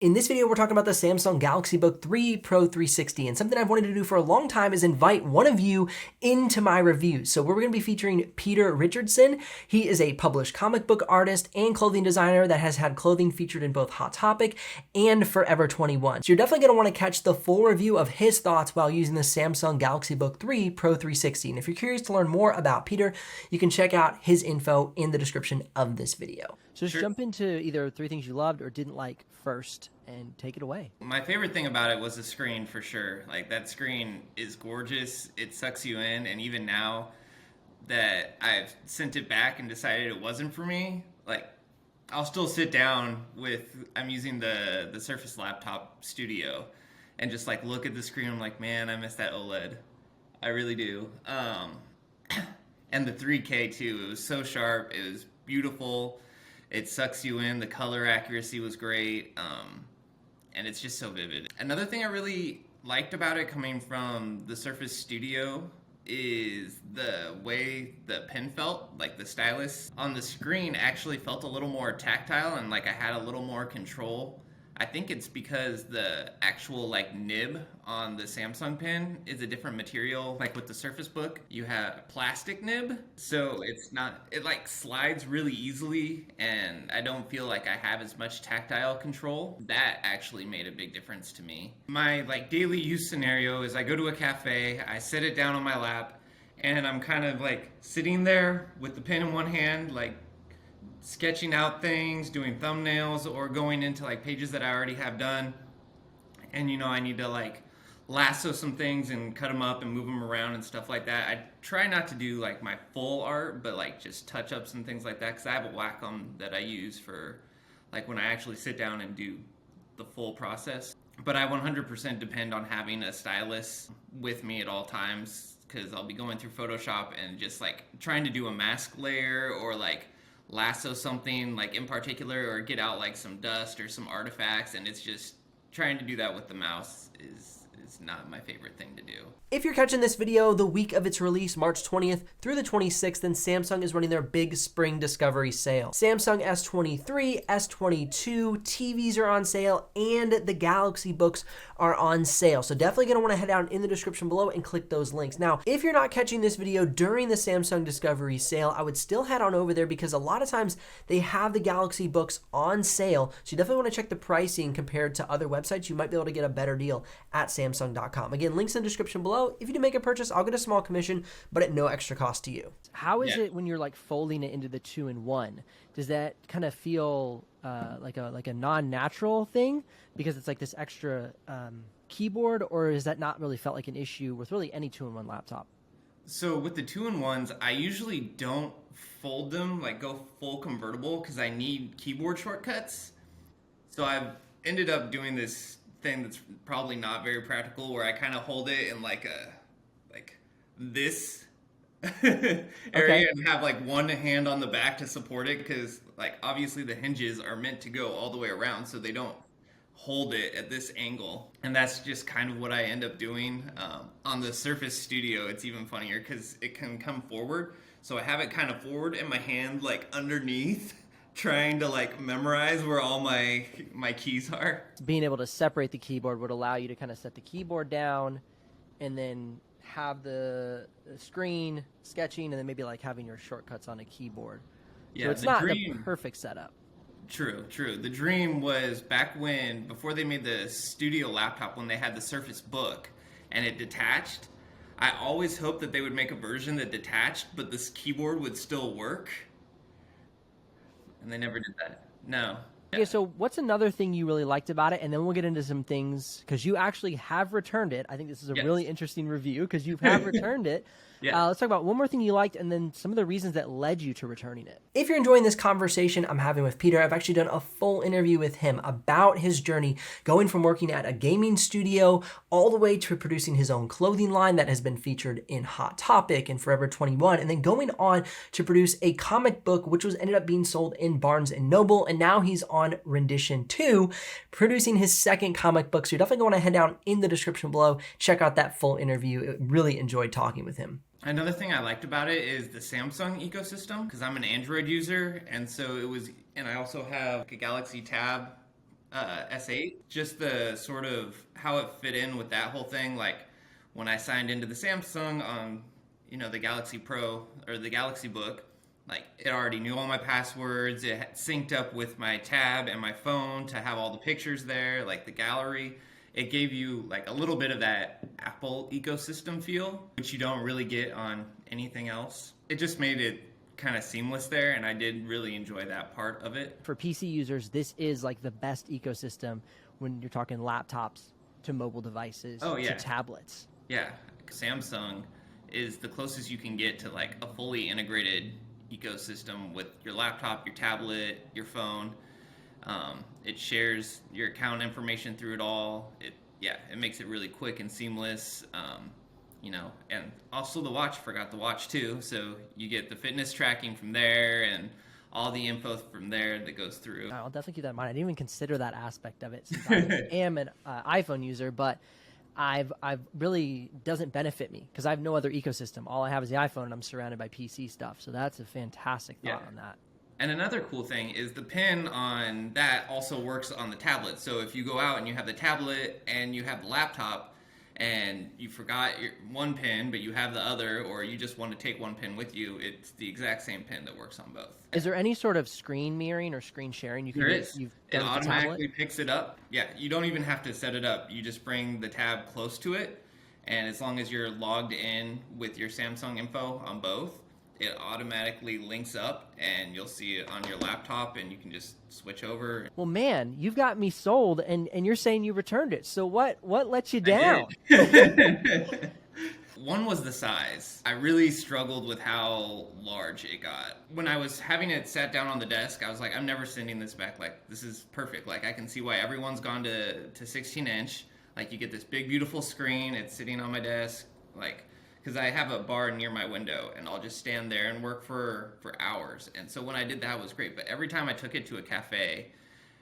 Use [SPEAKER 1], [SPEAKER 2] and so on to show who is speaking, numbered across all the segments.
[SPEAKER 1] In this video, we're talking about the Samsung Galaxy Book 3 Pro 360, and something I've wanted to do for a long time is invite one of you into my reviews. So we're going to be featuring Peter Richardson. He is a published comic book artist and clothing designer that has had clothing featured in both Hot Topic and Forever 21. So you're definitely going to want to catch the full review of his thoughts while using the Samsung Galaxy Book 3 Pro 360. And if you're curious to learn more about Peter, you can check out his info in the description of this video.
[SPEAKER 2] So just jump into either three things you loved or didn't like first and take it away.
[SPEAKER 3] My favorite thing about it was the screen, for sure. Like, that screen is gorgeous. It sucks you in, and even now that I've sent it back and decided it wasn't for me, like, I'll still sit down I'm using the Surface Laptop Studio and just like look at the screen. I'm like, man, I miss that OLED. I really do. And the 3K too, it was so sharp. It was beautiful. It sucks you in. The color accuracy was great. And it's just so vivid. Another thing I really liked about it coming from the Surface Studio is the way the pen felt. Like, the stylus on the screen actually felt a little more tactile, and like I had a little more control. I think it's because the actual like nib on the Samsung pen is a different material. Like with the Surface Book, you have a plastic nib, so it like slides really easily, and I don't feel like I have as much tactile control. That actually made a big difference to me. My like daily use scenario is I go to a cafe, I set it down on my lap, and I'm kind of like sitting there with the pen in one hand, like sketching out things, doing thumbnails, or going into like pages that I already have done. And I need to like lasso some things and cut them up and move them around and stuff like that. I try not to do like my full art, but like just touch ups and things like that, because I have a Wacom that I use for like when I actually sit down and do the full process. But I 100% depend on having a stylus with me at all times, because I'll be going through Photoshop and just like trying to do a mask layer or like lasso something like in particular, or get out like some dust or some artifacts, and it's just trying to do that with the mouse is not my favorite thing to do.
[SPEAKER 1] If you're catching this video the week of its release, March 20th through the 26th, then Samsung is running their big spring discovery sale. Samsung S23, S22 TVs are on sale, and the Galaxy books are on sale. So definitely going to want to head down in the description below and click those links. Now, if you're not catching this video during the Samsung discovery sale, I would still head on over there, because a lot of times they have the Galaxy books on sale. So you definitely want to check the pricing compared to other websites. You might be able to get a better deal at Samsung.com. Again, links in the description below. If you do make a purchase, I'll get a small commission, but at no extra cost to you.
[SPEAKER 2] How is it when you're like folding it into the 2-in-1? Does that kind of feel like a non-natural thing because it's like this extra keyboard, or has that not really felt like an issue with really any 2-in-1 laptop?
[SPEAKER 3] So with the 2-in-1s, I usually don't fold them, like go full convertible, because I need keyboard shortcuts. So I've ended up doing this thing that's probably not very practical, where I kind of hold it in like this area and have like one hand on the back to support it, because like obviously the hinges are meant to go all the way around, so they don't hold it at this angle. And that's just kind of what I end up doing. On the Surface Studio, it's even funnier because it can come forward, so I have it kind of forward and my hand like underneath, trying to like memorize where all my keys are.
[SPEAKER 2] Being able to separate the keyboard would allow you to kind of set the keyboard down and then have the screen sketching, and then maybe like having your shortcuts on a keyboard.
[SPEAKER 3] Yeah,
[SPEAKER 2] so it's not the perfect setup.
[SPEAKER 3] True. The dream was back before they made the studio laptop, when they had the Surface Book and it detached. I always hoped that they would make a version that detached, but this keyboard would still work. And they never did that. No.
[SPEAKER 2] Okay, so what's another thing you really liked about it? And then we'll get into some things, because you actually have returned it. I think this is a really interesting review, because you have returned it.
[SPEAKER 3] Yeah.
[SPEAKER 2] Let's talk about one more thing you liked, and then some of the reasons that led you to returning it.
[SPEAKER 1] If you're enjoying this conversation I'm having with Peter, I've actually done a full interview with him about his journey going from working at a gaming studio all the way to producing his own clothing line that has been featured in Hot Topic and Forever 21, and then going on to produce a comic book which ended up being sold in Barnes & Noble, and now he's on Rendition 2, producing his second comic book. So you're definitely going to head down in the description below, check out that full interview. Really enjoyed talking with him.
[SPEAKER 3] Another thing I liked about it is the Samsung ecosystem, because I'm an Android user, and so and I also have a Galaxy Tab S8. Just the sort of how it fit in with that whole thing. Like when I signed into the Samsung on, the Galaxy Pro or the Galaxy Book, like it already knew all my passwords. It had synced up with my tab and my phone to have all the pictures there, like the gallery. It gave you like a little bit of that Apple ecosystem feel, which you don't really get on anything else. It just made it kind of seamless there, and I did really enjoy that part of it.
[SPEAKER 2] For PC users, this is like the best ecosystem when you're talking laptops to mobile devices to tablets.
[SPEAKER 3] Yeah, Samsung is the closest you can get to like a fully integrated ecosystem with your laptop, your tablet, your phone. It shares your account information through it all. It makes it really quick and seamless. And also the watch, forgot the watch too. So you get the fitness tracking from there and all the info from there that goes through.
[SPEAKER 2] I'll definitely keep that in mind. I didn't even consider that aspect of it since I am an iPhone user, but I've really doesn't benefit me because I have no other ecosystem. All I have is the iPhone, and I'm surrounded by PC stuff. So that's a fantastic thought on that.
[SPEAKER 3] And another cool thing is the pin on that also works on the tablet. So if you go out and you have the tablet and you have the laptop and you forgot your one pin, but you have the other, or you just want to take one pin with you, it's the exact same pin that works on both.
[SPEAKER 2] Is there any sort of screen mirroring or screen sharing you can
[SPEAKER 3] There
[SPEAKER 2] do?
[SPEAKER 3] is. It automatically picks it up. Yeah, you don't even have to set it up. You just bring the tab close to it, and as long as you're logged in with your Samsung info on both, it automatically links up and you'll see it on your laptop and you can just switch over.
[SPEAKER 2] Well, man, you've got me sold, and you're saying you returned it. So what let you down?
[SPEAKER 3] One was the size. I really struggled with how large it got. When I was having it sat down on the desk, I was like, I'm never sending this back. Like, this is perfect. Like, I can see why everyone's gone to 16-inch. Like, you get this big, beautiful screen. It's sitting on my desk. Like, because I have a bar near my window, and I'll just stand there and work for hours. And so when I did that, it was great. But every time I took it to a cafe,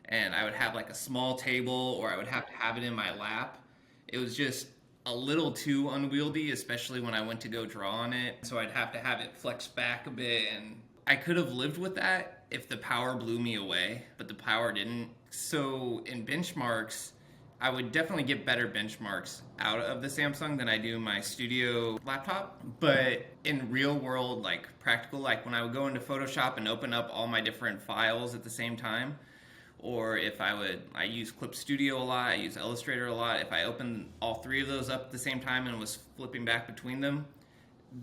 [SPEAKER 3] and I would have like a small table, or I would have to have it in my lap, it was just a little too unwieldy, especially when I went to go draw on it. So I'd have to have it flex back a bit, and I could have lived with that if the power blew me away, but the power didn't. So in benchmarks, I would definitely get better benchmarks out of the Samsung than I do my studio laptop. But in real world, like practical, like when I would go into Photoshop and open up all my different files at the same time, or if I use Clip Studio a lot, I use Illustrator a lot. If I open all three of those up at the same time and was flipping back between them,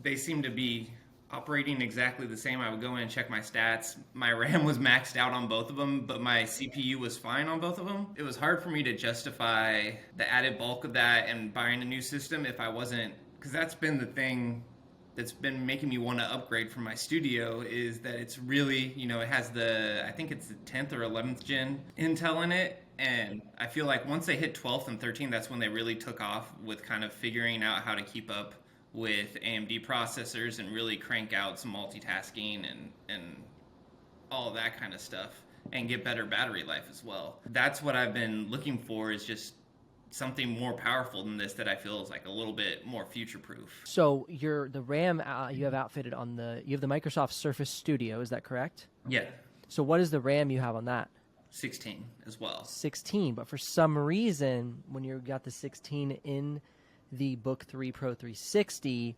[SPEAKER 3] they seem to be operating exactly the same. I would go in and check my stats. My RAM was maxed out on both of them, but my CPU was fine on both of them. It was hard for me to justify the added bulk of that and buying a new system if I wasn't, because that's been the thing that's been making me want to upgrade from my studio, is that it's really, it has I think it's the 10th or 11th gen Intel in it. And I feel like once they hit 12th and 13th, that's when they really took off with kind of figuring out how to keep up with AMD processors and really crank out some multitasking and all of that kind of stuff and get better battery life as well. That's what I've been looking for, is just something more powerful than this that I feel is like a little bit more future-proof.
[SPEAKER 2] So the RAM you have outfitted you have the Microsoft Surface Studio, is that correct?
[SPEAKER 3] Yeah.
[SPEAKER 2] So what is the RAM you have on that?
[SPEAKER 3] 16 as well.
[SPEAKER 2] 16, but for some reason, when you got the 16 in the Book3 Pro 360,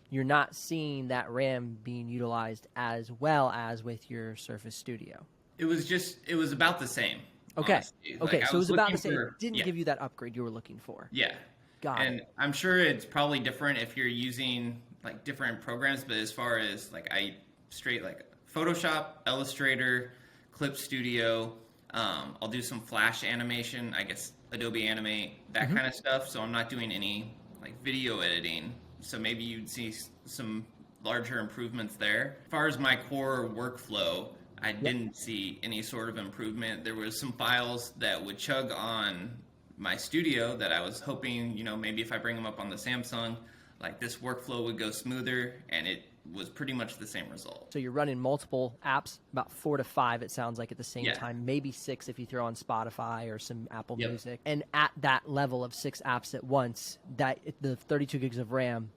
[SPEAKER 2] you're not seeing that RAM being utilized as well as with your Surface Studio.
[SPEAKER 3] It was about the same.
[SPEAKER 2] Okay.
[SPEAKER 3] Honestly.
[SPEAKER 2] Okay,
[SPEAKER 3] Like,
[SPEAKER 2] so it was about the same.
[SPEAKER 3] for-
[SPEAKER 2] It didn't give you that upgrade you were looking for.
[SPEAKER 3] Yeah.
[SPEAKER 2] Got
[SPEAKER 3] And
[SPEAKER 2] it.
[SPEAKER 3] I'm sure it's probably different if you're using like different programs, but as far as like like Photoshop, Illustrator, Clip Studio, I'll do some Flash animation, I guess Adobe Animate, that kind of stuff. So I'm not doing any like video editing. So maybe you'd see some larger improvements there. As far as my core workflow, I didn't see any sort of improvement. There was some files that would chug on my studio that I was hoping, maybe if I bring them up on the Samsung, like this workflow would go smoother, and it was pretty much the same result.
[SPEAKER 2] So you're running multiple apps, about 4 to 5 it sounds like at the same time, maybe 6 if you throw on Spotify or some Apple Music. And at that level of 6 apps at once, the 32 gigs of RAM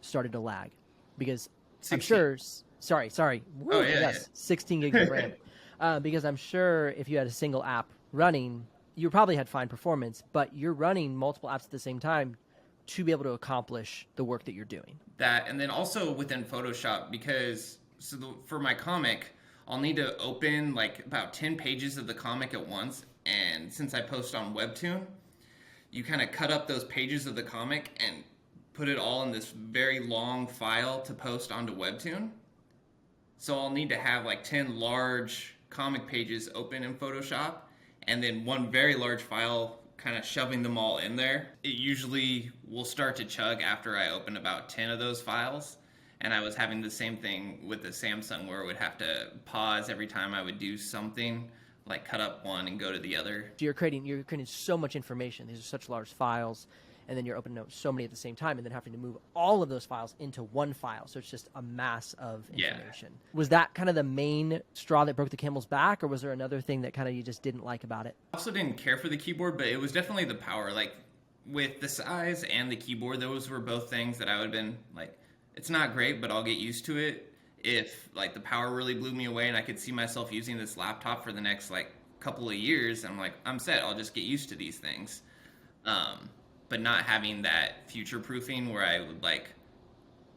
[SPEAKER 2] started to lag, because
[SPEAKER 3] 16.
[SPEAKER 2] I'm sure. Sorry. Woo,
[SPEAKER 3] Oh, yeah,
[SPEAKER 2] yes, 16 gigs of RAM. Because I'm sure if you had a single app running, you probably had fine performance, but you're running multiple apps at the same time to be able to accomplish the work that you're doing.
[SPEAKER 3] That, and then also within Photoshop, because for my comic, I'll need to open like about 10 pages of the comic at once. And since I post on Webtoon, you kind of cut up those pages of the comic and put it all in this very long file to post onto Webtoon. So I'll need to have like 10 large comic pages open in Photoshop, and then one very large file kind of shoving them all in there. It usually will start to chug after I open about 10 of those files. And I was having the same thing with the Samsung, where it would have to pause every time I would do something, like cut up one and go to the other.
[SPEAKER 2] So you're creating so much information. These are such large files, and then you're opening up so many at the same time, and then having to move all of those files into one file. So it's just a mass of information. Yeah. Was that kind of the main straw that broke the camel's back, or was there another thing that kind of you just didn't like about it?
[SPEAKER 3] I also didn't care for the keyboard, but it was definitely the power. Like with the size and the keyboard, those were both things that I would have been like, it's not great, but I'll get used to it. If like the power really blew me away and I could see myself using this laptop for the next like couple of years, I'm like, I'm set. I'll just get used to these things. But not having that future proofing where I would like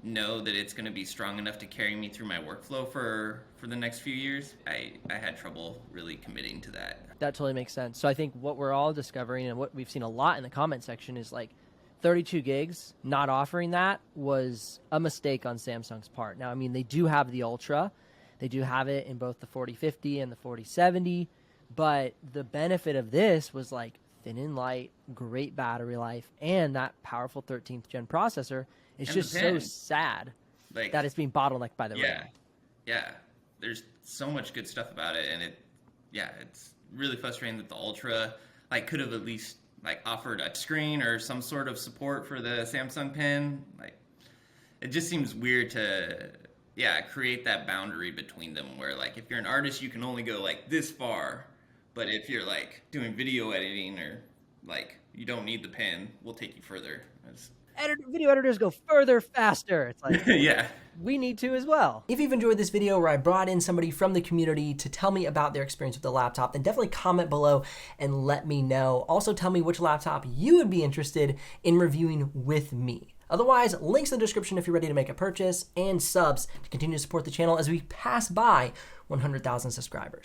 [SPEAKER 3] know that it's going to be strong enough to carry me through my workflow for the next few years, I had trouble really committing to that.
[SPEAKER 2] That totally makes sense. So I think what we're all discovering, and what we've seen a lot in the comment section, is like 32 gigs not offering that was a mistake on Samsung's part. Now, I mean, they do have the Ultra. They do have it in both the 4050 and the 4070, but the benefit of this was like thin and light, great battery life, and that powerful 13th gen processor. It's just so sad like, that it's being bottlenecked by the RAM.
[SPEAKER 3] Yeah, there's so much good stuff about it, and it's really frustrating that the Ultra like could have at least like offered a screen or some sort of support for the Samsung Pen. Like, it just seems weird to create that boundary between them, where like if you're an artist you can only go like this far, but if you're like doing video editing or like you don't need the pen, we'll take you further.
[SPEAKER 2] Video editors go further, faster. It's like,
[SPEAKER 3] yeah,
[SPEAKER 2] we need to as well.
[SPEAKER 1] If you've enjoyed this video where I brought in somebody from the community to tell me about their experience with the laptop, then definitely comment below and let me know. Also tell me which laptop you would be interested in reviewing with me. Otherwise, links in the description if you're ready to make a purchase, and subs to continue to support the channel as we pass by 100,000 subscribers.